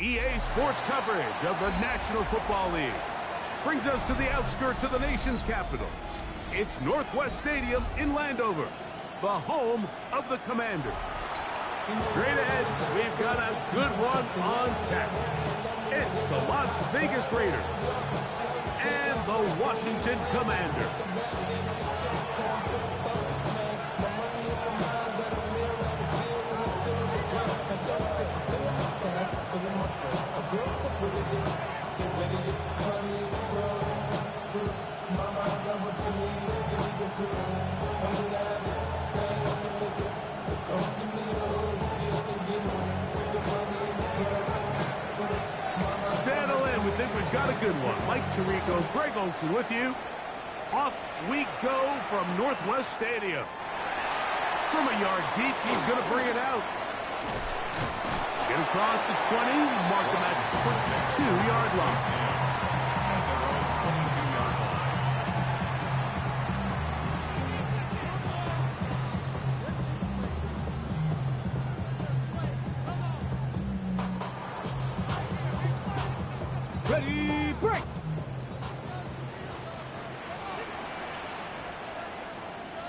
EA Sports coverage of the National Football League brings us to the outskirts of the nation's capital. It's Northwest Stadium in Landover, the home of the Commanders. Straight ahead, we've got a good one on tap. It's the Las Vegas Raiders and the Washington Commanders. Settle in. We think we've got a good one. Mike Tirico, Greg Olson with you. Off we go from Northwest Stadium. From a yard deep, he's going to bring it out. Get across the 20, mark him at 22-yard line. Ready, break!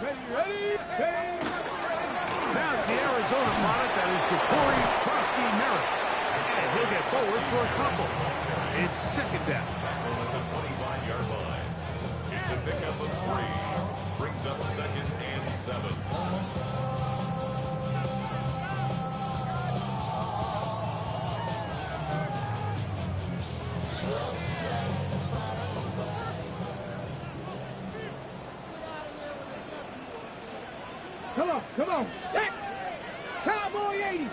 Ready, bang! Now it's the Arizona product that is Jacory Krosky-Merritt. And he'll get forward for a couple. It's second down. At the 25-yard line. It's a pickup of 3. Brings up second and 7. Come on. Hey. Cowboy 80.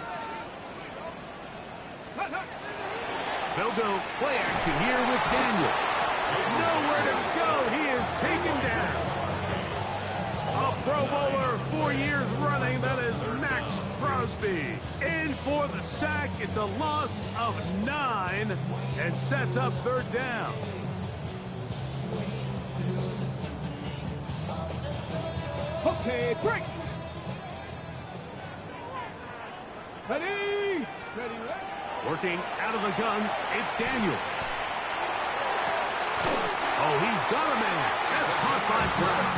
They'll go play action here with Daniel. Nowhere to go. He is taken down. A Pro Bowler 4 years running. That is Max Crosby. In for the sack. It's a loss of 9 and sets up third down. Okay, break. Ready. Working out of the gun, it's Daniel. Oh, he's got a man. That's caught by Press.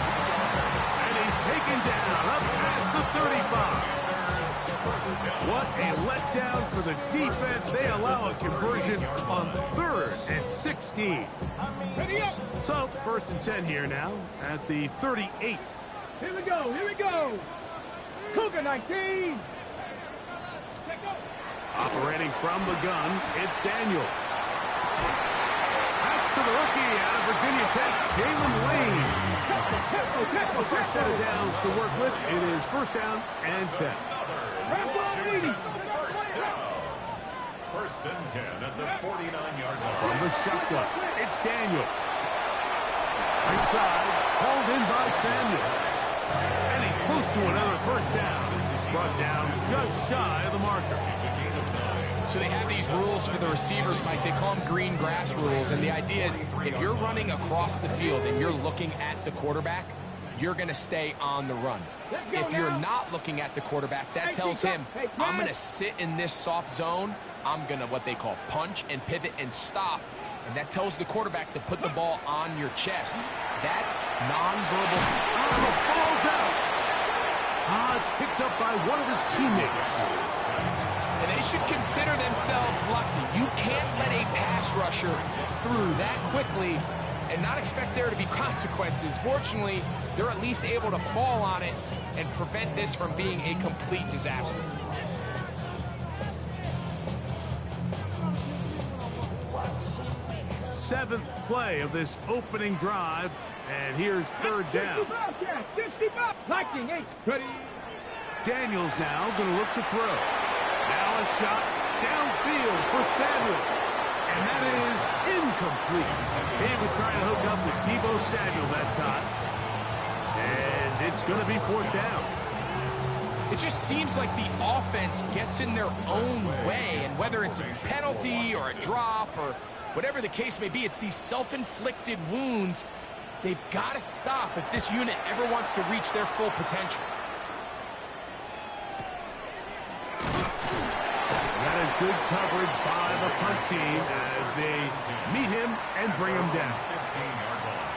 And he's taken down up past the 35. What a letdown for the defense. They allow a conversion on 3rd and 16. Ready up. So, 1st and 10 here now at the 38. Here we go. Cougar 19. Operating from the gun, it's Daniels. That's to the rookie out of Virginia Tech, Jalen Lane. The first set of downs to work with. It is 1st down and 10. First and 10 at the 49-yard line. From the shotgun, it's Daniel. Right side, hauled in by Samuel. And he's close to another 1st down. Brought down just shy of the marker. So they have these rules for the receivers, Mike. They call them green grass rules. And the idea is if you're running across the field and you're looking at the quarterback, you're going to stay on the run. If you're not looking at the quarterback, that tells him, I'm going to sit in this soft zone. I'm going to what they call punch and pivot and stop. And that tells the quarterback to put the ball on your chest. That nonverbal. Oh, the ball's out. It's picked up by one of his teammates. And they should consider themselves lucky. You can't let a pass rusher through that quickly and not expect there to be consequences. Fortunately, they're at least able to fall on it and prevent this from being a complete disaster. Seventh play of this opening drive, and here's 3rd down. Daniels now going to look to throw. Now a shot downfield for Samuel. And that is incomplete. He was trying to hook up with Deebo Samuel that time. And it's going to be 4th down. It just seems like the offense gets in their own way. And whether it's a penalty or a drop or whatever the case may be, it's these self-inflicted wounds. They've got to stop if this unit ever wants to reach their full potential. That is good coverage by the punt team as they meet him and bring him down. 15-yard line.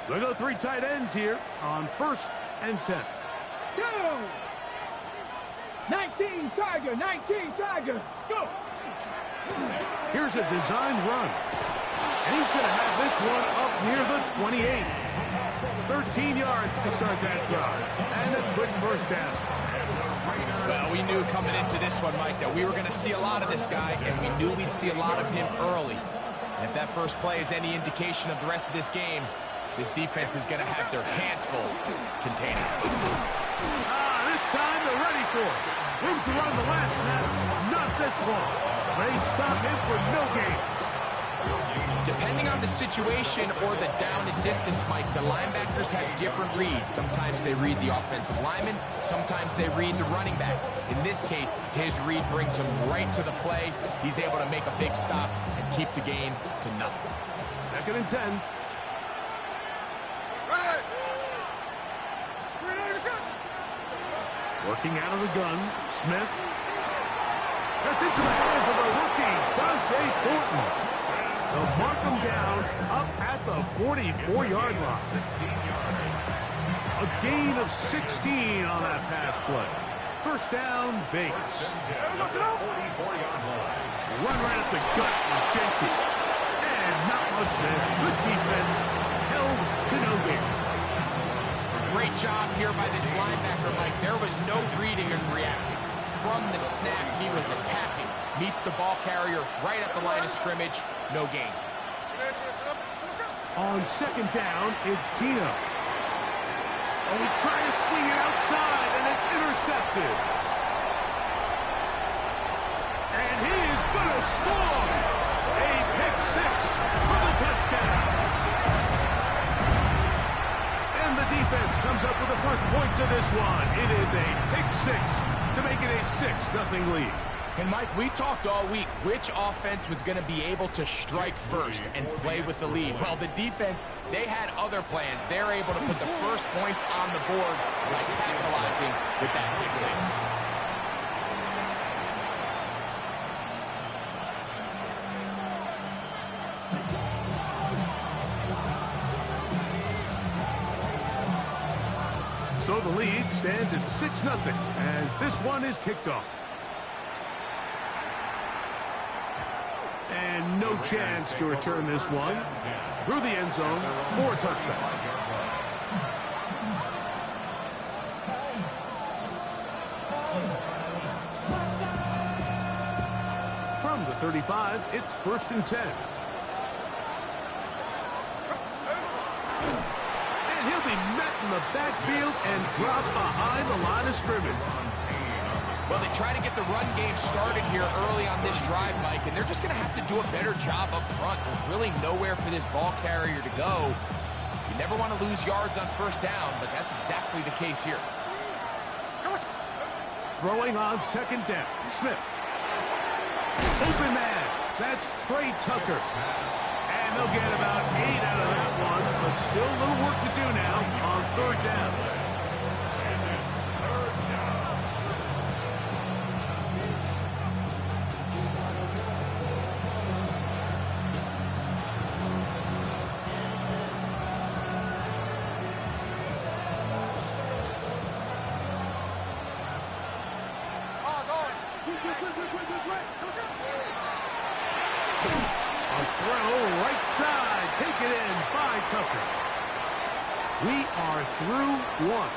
They go 3 tight ends here on 1st and 10. Go! 19 Tiger, 19 Tiger. Let's go. Here's a designed run. And he's going to have this one up near the 28. 13 yards to start that drive. And a quick first down. Well, we knew coming into this one, Mike, that we were going to see a lot of this guy, and we knew we'd see a lot of him early. And if that first play is any indication of the rest of this game, this defense is going to have their hands full containing it. This time they're ready for it. Room to run the last snap. Not this one. They stop him for no gain. Depending on the situation or the down and distance, Mike, the linebackers have different reads. Sometimes they read the offensive lineman. Sometimes they read the running back. In this case, his read brings him right to the play. He's able to make a big stop and keep the gain to nothing. 2nd and 10. Working out of the gun, Smith. That's into the hands of the rookie, Dante Thornton. They'll mark him down up at the 44-yard line. 16 yards. A gain of 16 on that pass play. First down, Vegas. 44-yard line. Run right at the gut with JT. And not much there. Good defense. Held to no gain. Great job here by this linebacker, Mike. There was no reading and reacting. From the snap, he was attacking. Meets the ball carrier right at the line of scrimmage. No gain. On 2nd down, it's Gino. Oh, he tried to swing it outside, and it's intercepted. And he is going to score. A pick 6 for the touchdown. And the defense comes up with the first points of this one. It is a pick 6 to make it a 6-0 lead. And, Mike, we talked all week which offense was going to be able to strike first and play with the lead. Well, the defense, they had other plans. They're able to put the first points on the board by capitalizing with that pick 6. So the lead stands at 6-0 as this one is kicked off. And no chance to return this one. Through the end zone for a touchdown. From the 35, it's 1st and 10. And he'll be met in the backfield and dropped behind the line of scrimmage. Well, they try to get the run game started here early on this drive, Mike, and they're just going to have to do a better job up front. There's really nowhere for this ball carrier to go. You never want to lose yards on 1st down, but that's exactly the case here. Throwing on 2nd down, Smith. Open man, that's Trey Tucker. And they'll get about 8 out of that one, but still a little work to do now on 3rd down. And it's 3rd down. A throw right side, taken in by Tucker. We are through one.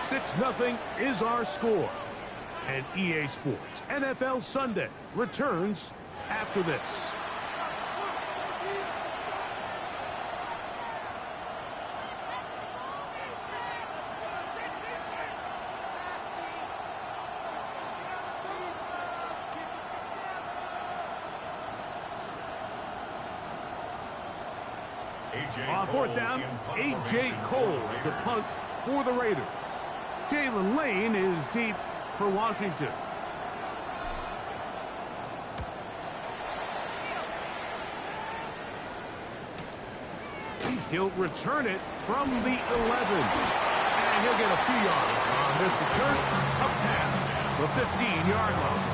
6-0 is our score. And EA Sports NFL Sunday returns after this. On 4th down, A.J. Cole to punt for the Raiders. Jalen Lane is deep for Washington. He'll return it from the 11. And he'll get a few yards on this return up past the 15-yard line.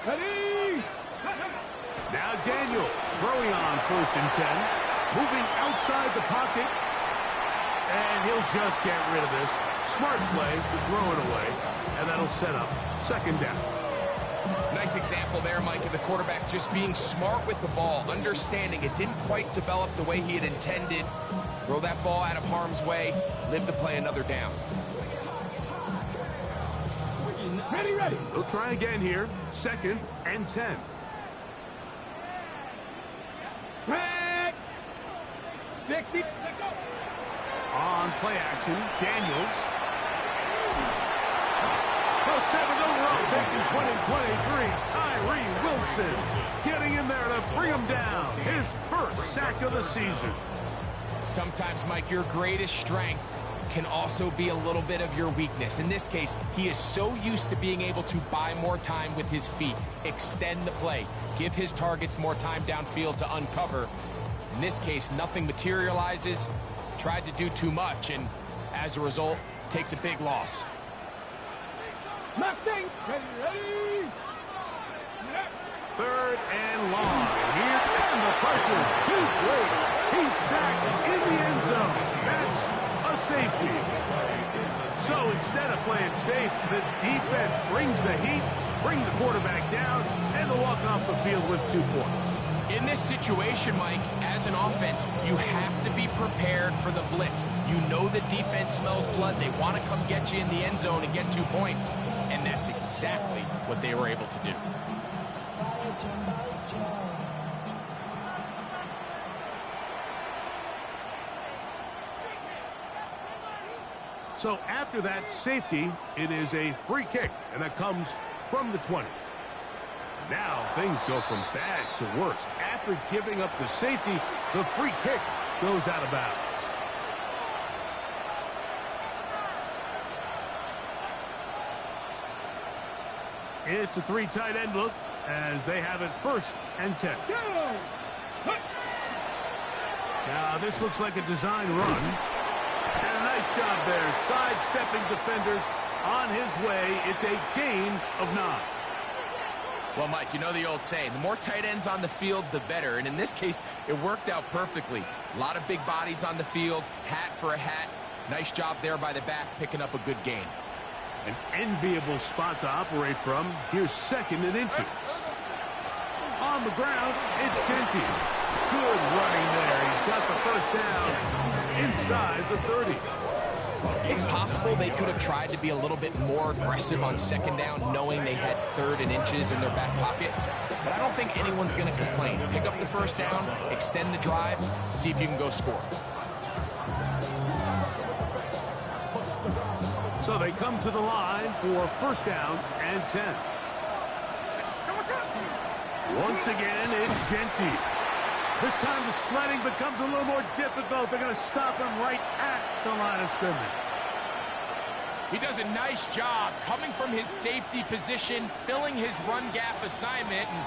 Ready? Now Daniels throwing on 1st and 10. Moving outside the pocket. And he'll just get rid of this. Smart play to throw it away. And that'll set up 2nd down. Nice example there, Mike, of the quarterback just being smart with the ball, understanding it didn't quite develop the way he had intended. Throw that ball out of harm's way, live to play another down. Ready, ready. They'll try again here. 2nd and 10. Track. 60. Let go. On play action, Daniels. The 7th overall pick in 2023, Tyree Wilson getting in there to bring him down. His first sack of the season. Sometimes, Mike, your greatest strength can also be a little bit of your weakness. In this case, he is so used to being able to buy more time with his feet, extend the play, give his targets more time downfield to uncover. In this case, nothing materializes, tried to do too much, and as a result, takes a big loss. Mustang. Ready, ready. 3rd and long. Here and the pressure. Too great. He's sacked in the end zone. That's a safety. So instead of playing safe, the defense brings the heat, bring the quarterback down, and they'll walk off the field with 2 points. In this situation, Mike, as an offense, you have to be prepared for the blitz. You know the defense smells blood. They want to come get you in the end zone and get 2 points. And that's exactly what they were able to do. So after that safety, it is a free kick, and that comes from the 20. Now things go from bad to worse. After giving up the safety, the free kick goes out of bounds. It's a 3 tight end look as they have it 1st and 10. Go. Now this looks like a design run. And a nice job there, sidestepping defenders on his way. It's a gain of 9. Well, Mike, you know the old saying, the more tight ends on the field, the better. And in this case, it worked out perfectly. A lot of big bodies on the field, hat for a hat. Nice job there by the back, picking up a good gain. An enviable spot to operate from. Here's 2nd and inches. On the ground, it's Genty. Good running there. He's got the 1st down inside the 30. It's possible they could have tried to be a little bit more aggressive on 2nd down, knowing they had 3rd and inches in their back pocket. But I don't think anyone's going to complain. Pick up the 1st down, extend the drive, see if you can go score. So they come to the line for 1st down and 10. Once again, it's Genty. This time the sledding becomes a little more difficult. They're going to stop him right at the line of scrimmage. He does a nice job coming from his safety position, filling his run gap assignment, and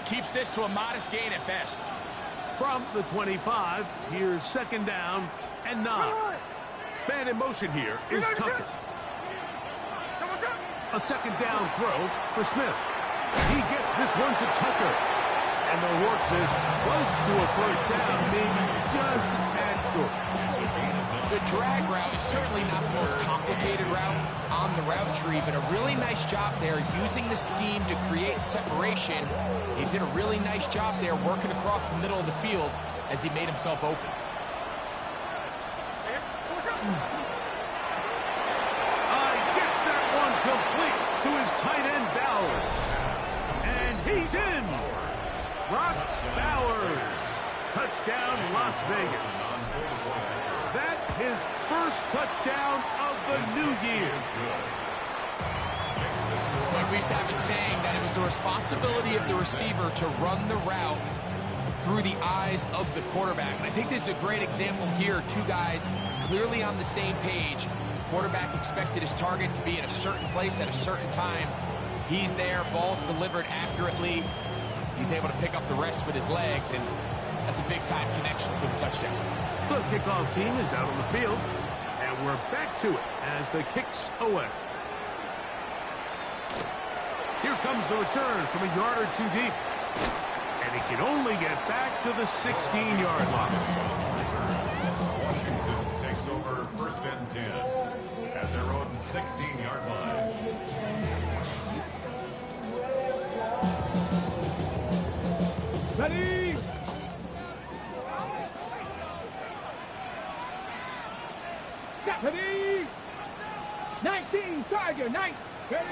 keeps this to a modest gain at best. From the 25, here's 2nd down and 9. Man in motion here is Tucker. A 2nd down throw for Smith. He gets this one to Tucker. And they'll work this close to a 1st down, maybe just a tad short. The drag route is certainly not the most complicated route on the route tree, but a really nice job there using the scheme to create separation. He did a really nice job there working across the middle of the field as he made himself open. Gets that one complete to his tight end Bowers. And he's in. Brock Bowers. Touchdown, Las Vegas. That his first touchdown of the new year. Like we used to have a saying that it was the responsibility of the receiver to run the route through the eyes of the quarterback. And I think this is a great example here. Two guys clearly on the same page. Quarterback expected his target to be in a certain place at a certain time. He's there, ball's delivered accurately. He's able to pick up the rest with his legs, and that's a big-time connection for the touchdown. The kickoff team is out on the field, and we're back to it as the kick's away. Here comes the return from a yard or two deep. And he can only get back to the 16-yard line. Washington takes over 1st and 10 at their own 16-yard line. Ready. Ready. 19, Tiger, 9. Ready.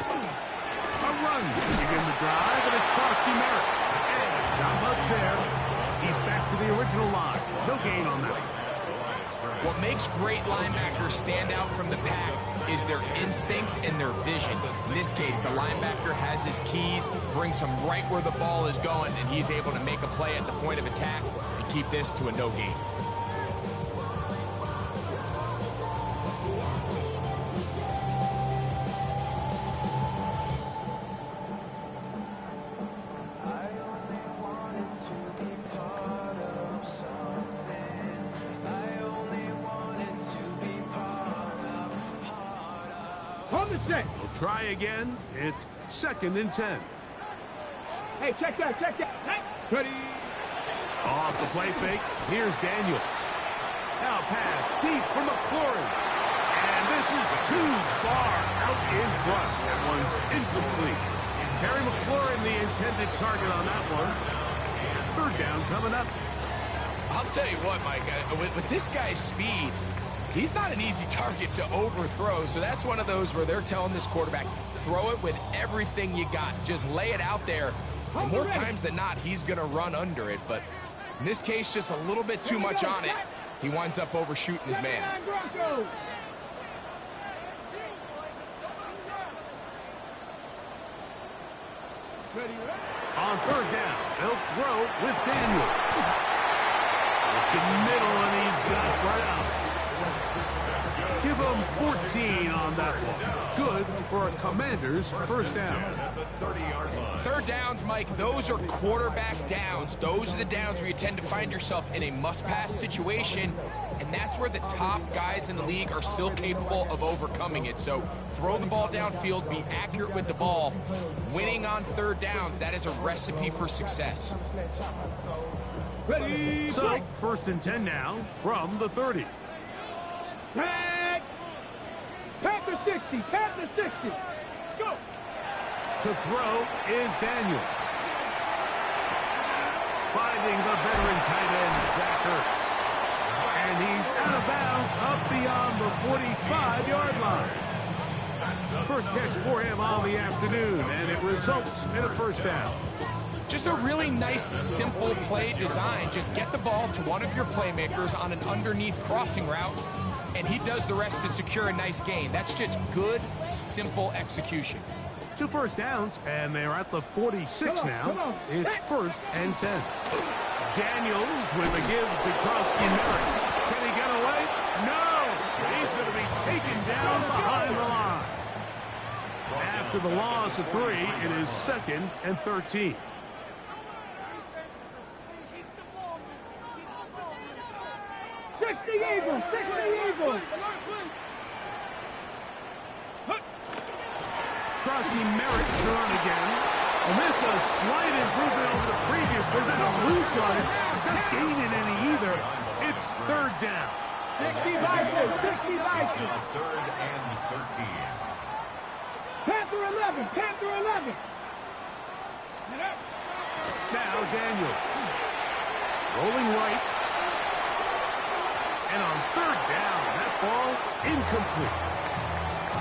A run to begin the drive, and it's Krosky Merritt. And not much there. He's back to the original line. No gain on that. What makes great linebackers stand out from the pack is their instincts and their vision. In this case, the linebacker has his keys, brings him right where the ball is going, and he's able to make a play at the point of attack and keep this to a no gain. On the set. We'll try again. It's 2nd and 10. Hey, check that, check that. Ready. Off the play fake, here's Daniels. Now pass deep from McLaurin. And this is too far out in front. That one's incomplete. Terry McLaurin, the intended target on that one. 3rd down coming up. I'll tell you what, Mike, with this guy's speed, he's not an easy target to overthrow, so that's one of those where they're telling this quarterback, throw it with everything you got. Just lay it out there. And more times than not, he's going to run under it, but in this case, just a little bit too much on it. He winds up overshooting his man. On 3rd down, they'll throw with Daniels. Look in the middle, and he's got it right out. Give him 14 on that one. Good for a Commander's 1st down. 3rd downs, Mike, those are quarterback downs. Those are the downs where you tend to find yourself in a must-pass situation, and that's where the top guys in the league are still capable of overcoming it. So throw the ball downfield, be accurate with the ball. Winning on 3rd downs, that is a recipe for success. Ready. So, 1st and 10 now from the 30. Pack. Panther 60. Panther 60. Let's go. To throw is Daniels. Finding the veteran tight end, Zach Ertz. And he's out of bounds up beyond the 45-yard line. First catch for him on the afternoon, and it results in a 1st down. Just a really nice, simple play design. Just get the ball to one of your playmakers on an underneath crossing route, and he does the rest to secure a nice gain. That's just good, simple execution. 2 first downs, and they're at the 46 now. It's 1st and 10. Daniels with a give to Krosky Merritt. Can he get away? No! He's going to be taken down behind the line. After the loss of 3, it is 2nd and 13. Eagles, 60 Eagles. Krosky Merritt on again. And this is a slight improvement over the previous possession. Loose line. Not gaining any either. It's 3rd down. 60 Vikings, 60 Vikings. 3rd and 13. Panther 11, Panther 11. Now Daniels. Rolling right. And on 3rd down, that ball incomplete.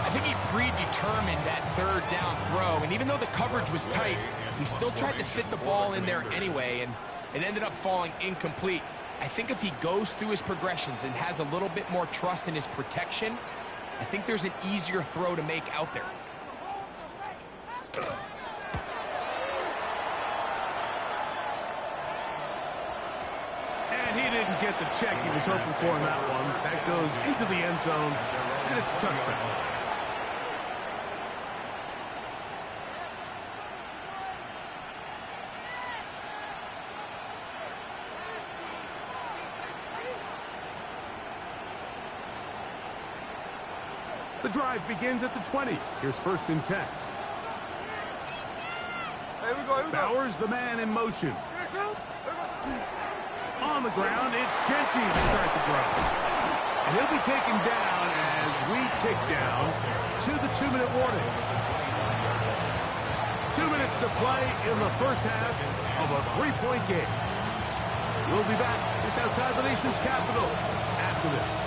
I think he predetermined that 3rd down throw, and even though the coverage was tight, he still tried to fit the ball in there anyway, and it ended up falling incomplete. I think if he goes through his progressions and has a little bit more trust in his protection, I think there's an easier throw to make out there. And he didn't get the check he was hoping for in that one. That goes into the end zone, and it's a touchdown. The drive begins at the 20. Here's 1st and 10. Here we go. Bowers, the man in motion. On the ground, it's Genty to start the drive. And he'll be taken down as we tick down to the 2-minute warning. 2 minutes to play in the first half of a 3-point game. We'll be back just outside the nation's capital after this.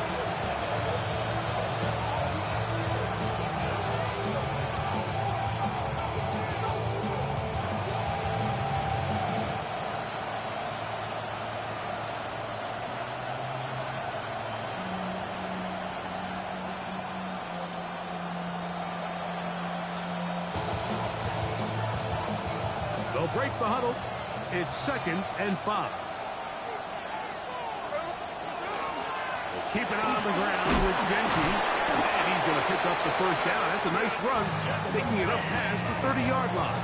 They'll break the huddle. It's 2nd and 5. We'll keep it on the ground with Genty. And he's going to pick up the first down. That's a nice run, taking it up past the 30-yard line.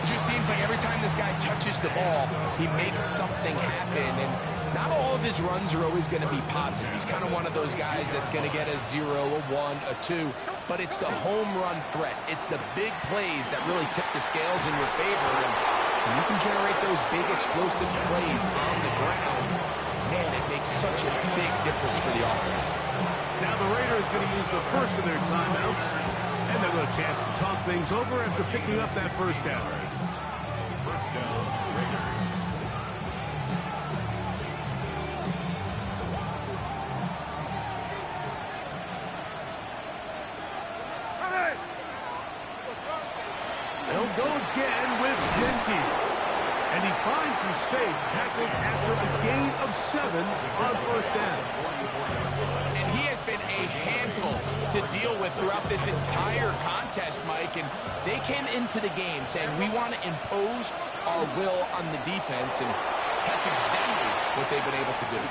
It just seems like every time this guy touches the ball, he makes something happen. And not all of his runs are always going to be positive. He's kind of one of those guys that's going to get a 0, a 1, a 2. But it's the home run threat. It's the big plays that really tip the scales in your favor. And you can generate those big explosive plays on the ground. Man, it makes such a big difference for the offense. Now the Raiders going to use the first of their timeouts. And they'll have a chance to talk things over after picking up that first down. First down, Raiders. They'll go again with Genty. And he finds some space, tackled after a gain of 7 on first down. And he has been a handful to deal with throughout this entire contest, Mike. And they came into the game saying, we want to impose our will on the defense. And that's exactly what they've been able to do.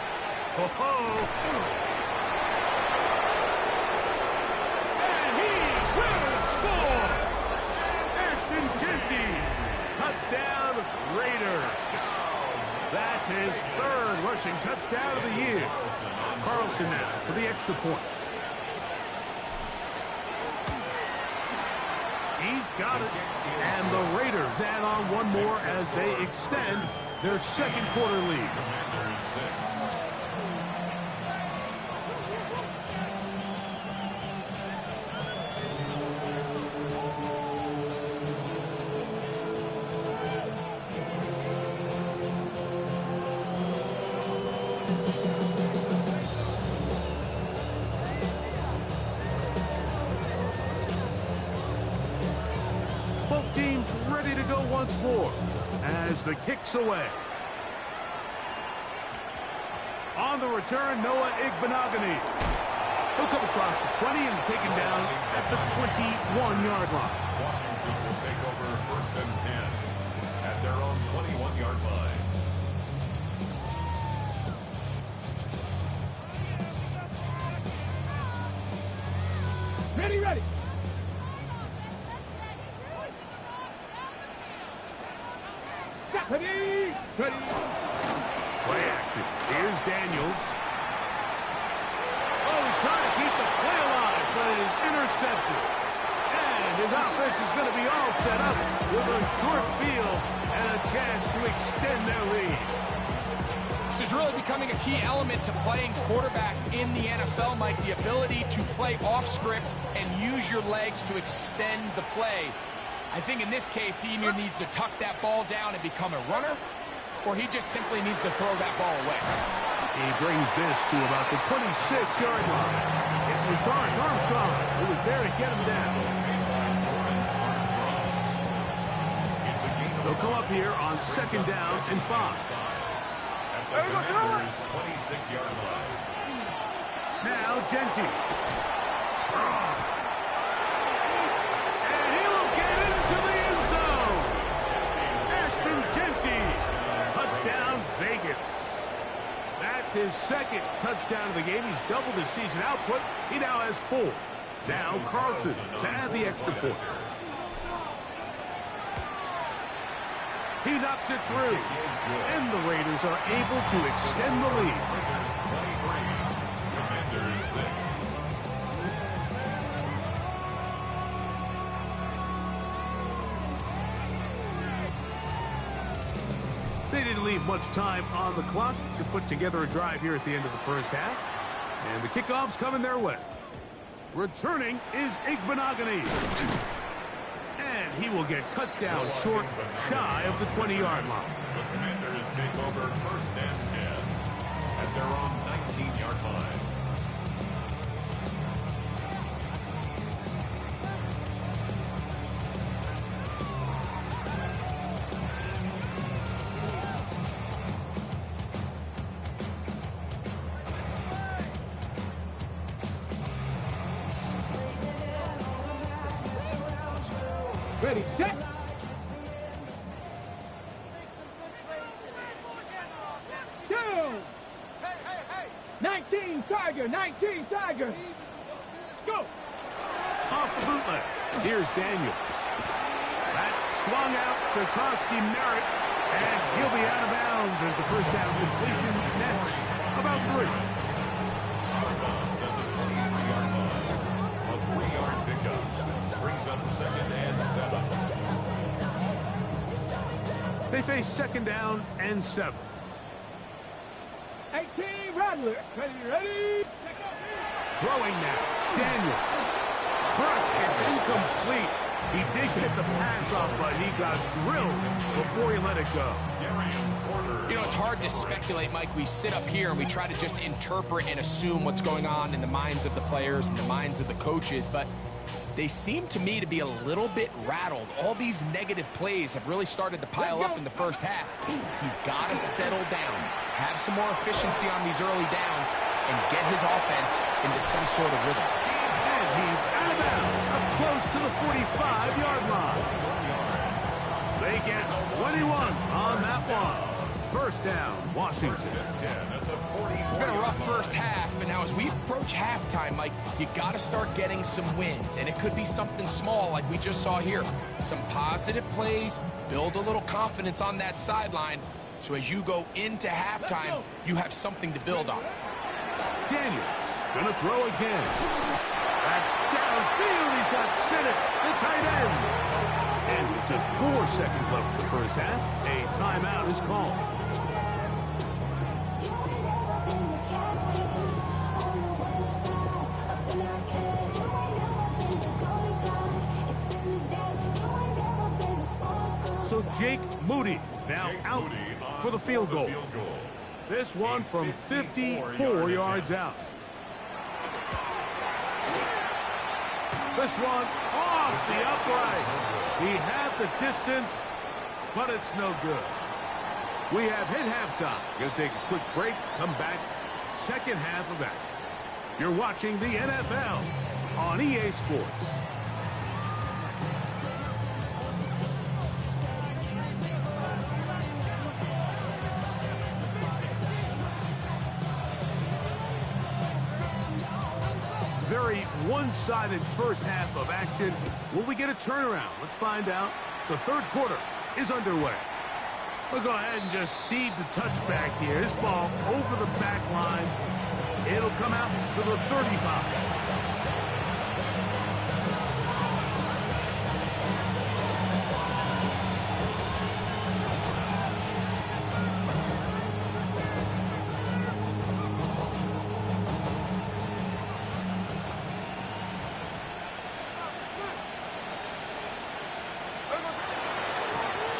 And he will score! Genty, touchdown Raiders. That's his 3rd rushing touchdown of the year. Carlson now for the extra point. He's got it. And the Raiders add on one more as they extend their 2nd quarter lead. Commanders 6. Both teams ready to go once more as the kick's away. On the return, Noah Igbenogany. He'll come across the 20 and taken down at the 21-yard line. Washington will take over 1st and 10 at their own 21-yard line. Ready, ready. Ready, ready. Play action. Here's Daniels. Oh, he tried to keep the play alive, but it is intercepted. And his offense is going to be all set up with a short field and a chance to extend their lead. This is really becoming a key element to playing quarterback in the NFL, Mike. The ability to play off script and use your legs to extend the play. I think in this case, he either needs to tuck that ball down and become a runner, or he just simply needs to throw that ball away. He brings this to about the 26-yard line. It was Armstrong who was there to get him down. They'll come up here on 2nd down and 5. At the Commanders' 26-yard line. Now Genty. And he'll get into the end zone. Ashton Genty. Touchdown, Vegas. That's his second touchdown of the game. He's doubled his season output. He now has 4. Now Carlson to add the extra point. He knocks it through. And the Raiders are able to extend the lead. Commanders 6. They didn't leave much time on the clock to put together a drive here at the end of the first half. And the kickoff's coming their way. Returning is Igbenogany. And he will get cut down short, shy of the 20-yard line. The Commanders take over 1st and 10 at their own 19-yard line. Ready, set. Down. 19 Tiger, 19 Tiger. Let's go. Off the bootleg. Here's Daniels. That's swung out to Krosky Merritt. And he'll be out of bounds as the first down completion nets about 3. Out of bounds at the 23-yard line. A 3-yard pickup brings up 2nd and 7. They face 2nd down and 7. 18 Rattler. Ready. Throwing now. Daniels. Crush, it's incomplete. He did get the pass off, but he got drilled before he let it go. You know, it's hard to speculate, Mike. We sit up here and we try to just interpret and assume what's going on in the minds of the players and the minds of the coaches, but they seem to me to be a little bit rattled. All these negative plays have really started to pile up in the first half. He's got to settle down, have some more efficiency on these early downs, and get his offense into some sort of rhythm. And he's out of bounds, up close to the 45-yard line. They get 21 on that one. First down, Washington. It's been a rough first half, but now as we approach halftime, Mike, you got to start getting some wins, and it could be something small like we just saw here. Some positive plays, build a little confidence on that sideline, so as you go into halftime, you have something to build on. Daniels gonna throw again. Back downfield, he's got Sinnott, the tight end. And with just 4 seconds left in the first half, a timeout is called. So Jake Moody now out for the field goal. This one from 54 yards out. This one off the upright. He had the distance, but it's no good. We have hit halftime. Going to take a quick break, come back, second half of action. You're watching the NFL on EA Sports. Very one-sided first half of action. Will we get a turnaround? Let's find out. The third quarter is underway. We'll go ahead and just cede the touchback here. This ball over the back line. It'll come out to the 35.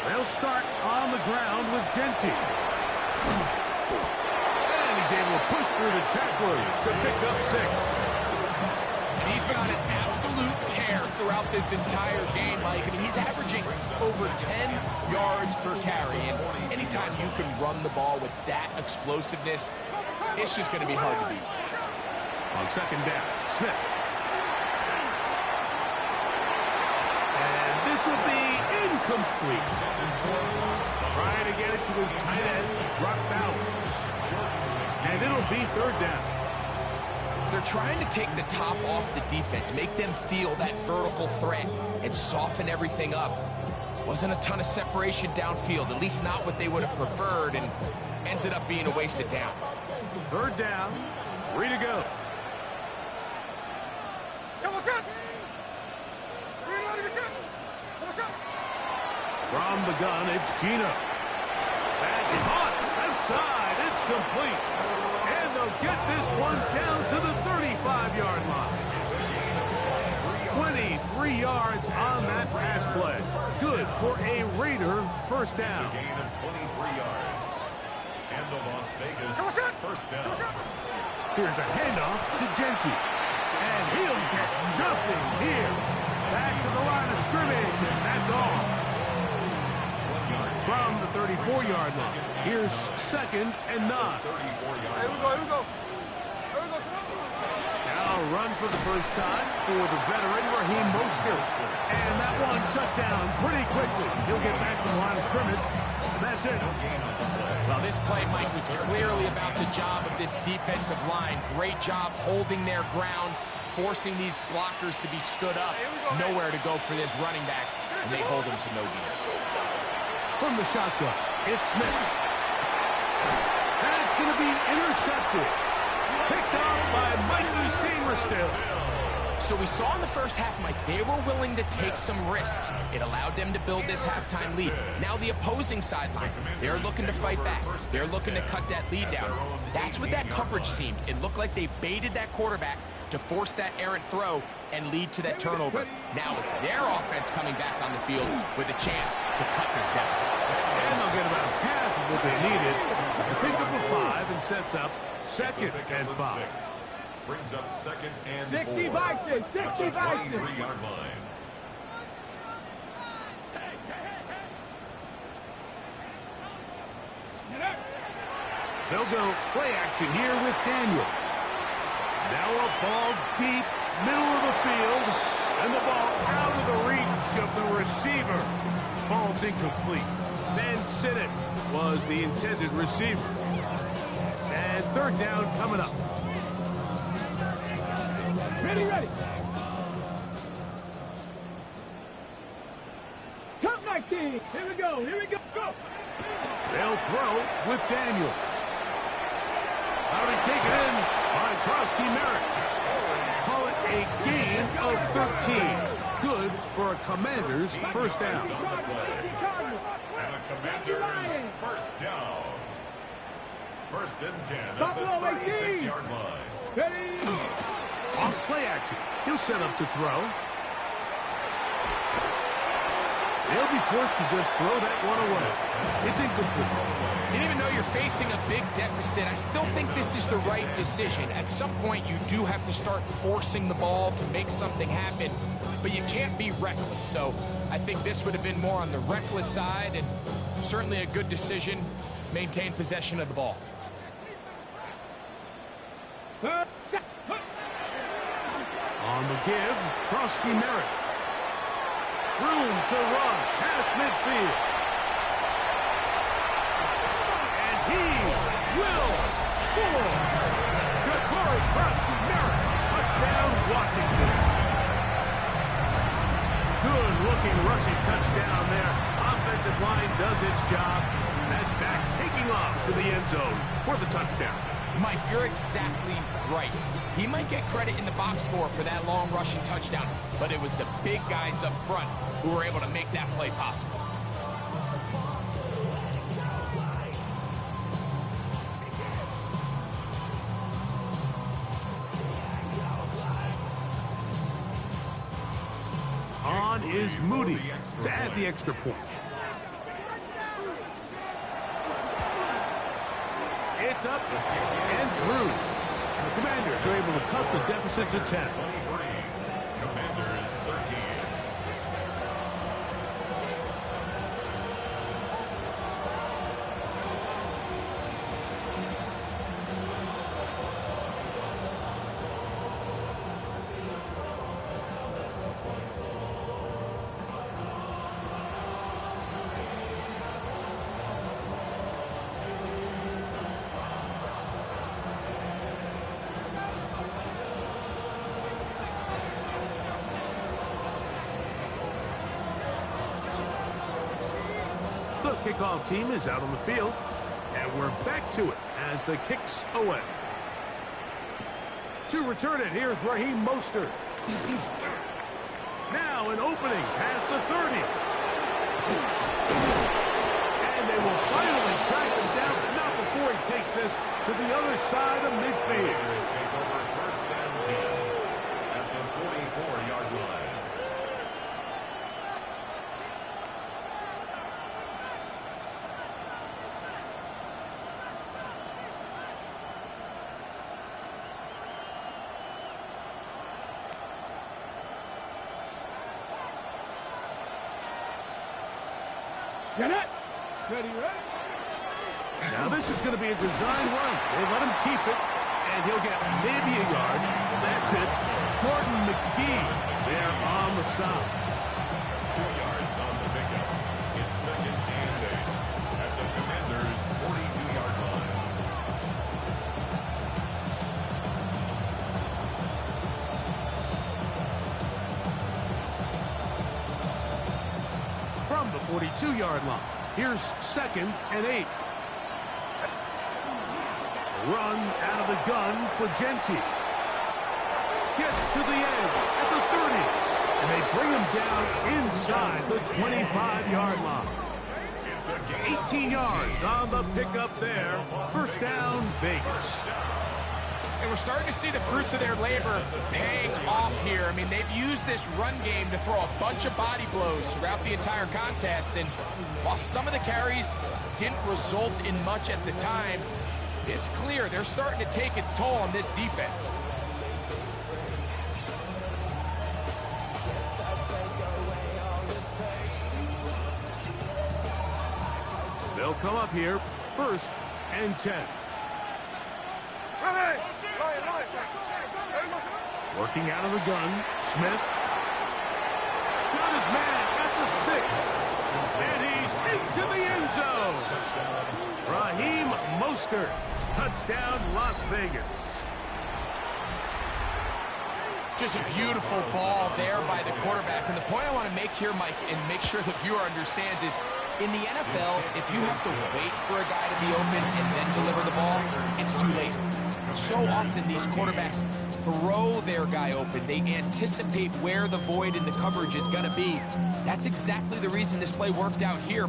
They'll start on the ground with Genty. And he's able to push through the tacklers to pick up 6. He's been on an absolute tear throughout this entire game, Mike. I mean, he's averaging over 10 yards per carry. And anytime you can run the ball with that explosiveness, it's just going to be hard to beat. On second down, Smith. This will be incomplete. Trying to get it to his tight end, Brock Bowers. And it'll be third down. They're trying to take the top off the defense, make them feel that vertical threat, and soften everything up. Wasn't a ton of separation downfield, at least not what they would have preferred, and ended up being a wasted down. Third down, 3 to go. From the gun, it's Gino. That's caught. Left side. It's complete. And they'll get this one down to the 35-yard line. 23 yards on that pass play. Good for a Raider first down. It's a gain of 23 yards. And the Las Vegas first down. Here's a handoff to Genty. And he'll get nothing here. Back to the line of scrimmage, and that's all. From the 34-yard line, here's 2nd and 9. Here we go. Now run for the first time for the veteran Raheem Mostert. And that one shut down pretty quickly. He'll get back to the line of scrimmage, and that's it. Well, this play, Mike, was clearly about the job of this defensive line. Great job holding their ground, forcing these blockers to be stood up. Nowhere to go for this running back, and they hold him to no gain. From the shotgun, it's Smith. That's going to be intercepted. Picked off by Mikey Samerstill. So we saw in the first half, Mike, they were willing to take some risks. It allowed them to build this halftime lead. Now the opposing sideline, they're looking to fight back. They're looking to cut that lead down. That's what that coverage seemed. It looked like they baited that quarterback to force that errant throw and lead to that turnover. Now it's their offense coming back on the field with a chance to cut this deficit. And they'll get about half of what they needed. It's a pickup of 5 and sets up 2nd and 5. Brings up 2nd and 60 4. Bison, 60 At the Bison. 23-yard line. They'll go play action here with Daniels. Now a ball deep, middle of the field, and the ball out of the reach of the receiver. Falls incomplete. Ben Sinnott was the intended receiver. And third down coming up. Ready. Count 19. Here we go. Go. They'll throw with Daniels. Out and taken in by Krosky Merritt. Call it a gain of 13. Good for a Commanders first down. And the Commanders first down. 1st and 10 at Buffalo the 36-yard line. Ready. Off play action. He'll set up to throw. They'll be forced to just throw that one away. It's incomplete. And even though you're facing a big deficit, I still think this is the right decision. At some point, you do have to start forcing the ball to make something happen, but you can't be reckless. So I think this would have been more on the reckless side, and certainly a good decision. Maintain possession of the ball. On the give, Krosky Merritt. Room to run past midfield. And he will score. Ja'Cory Krosky Merritt, touchdown Washington. Good-looking rushing touchdown there. Offensive line does its job. And back taking off to the end zone for the touchdown. Mike, you're exactly right. He might get credit in the box score for that long rushing touchdown, but it was the big guys up front who were able to make that play possible. On is Moody to add the extra point. It's up and through. The Commanders are able to cut the deficit to 10. 23. Commanders 13. kickoff team is out on the field. And we're back to it as the kick's away. To return it, here's Raheem Mostert. Now an opening past the 30. And they will finally track him down, but not before he takes this to the other side of midfield. Take over first and 10 at the 44-yard line. Get it. Steady, right? Now this is going to be a design run. They let him keep it, and he'll get maybe a yard. That's it. Jordan McGee there on the stop. 2 yards on the pickup. It's second and 8 at the Commanders' 42-yard line. From the 42-yard line, here's second and 8. Run out of the gun for Genti. Gets to the edge at the 30. And they bring him down inside the 25-yard line. 18 yards on the pickup there. First down, Vegas. And we're starting to see the fruits of their labor paying off here. I mean, they've used this run game to throw a bunch of body blows throughout the entire contest. And while some of the carries didn't result in much at the time, it's clear they're starting to take its toll on this defense. They'll come up here, first and 10. Working out of the gun, Smith. Got his man at the 6. And he's into the end zone. Raheem Mostert. Touchdown, Las Vegas. Just a beautiful ball there by the quarterback. And the point I want to make here, Mike, and make sure the viewer understands is, in the NFL, if you have to wait for a guy to be open and then deliver the ball, it's too late. So often these quarterbacks throw their guy open. They anticipate where the void in the coverage is going to be. That's exactly the reason this play worked out here.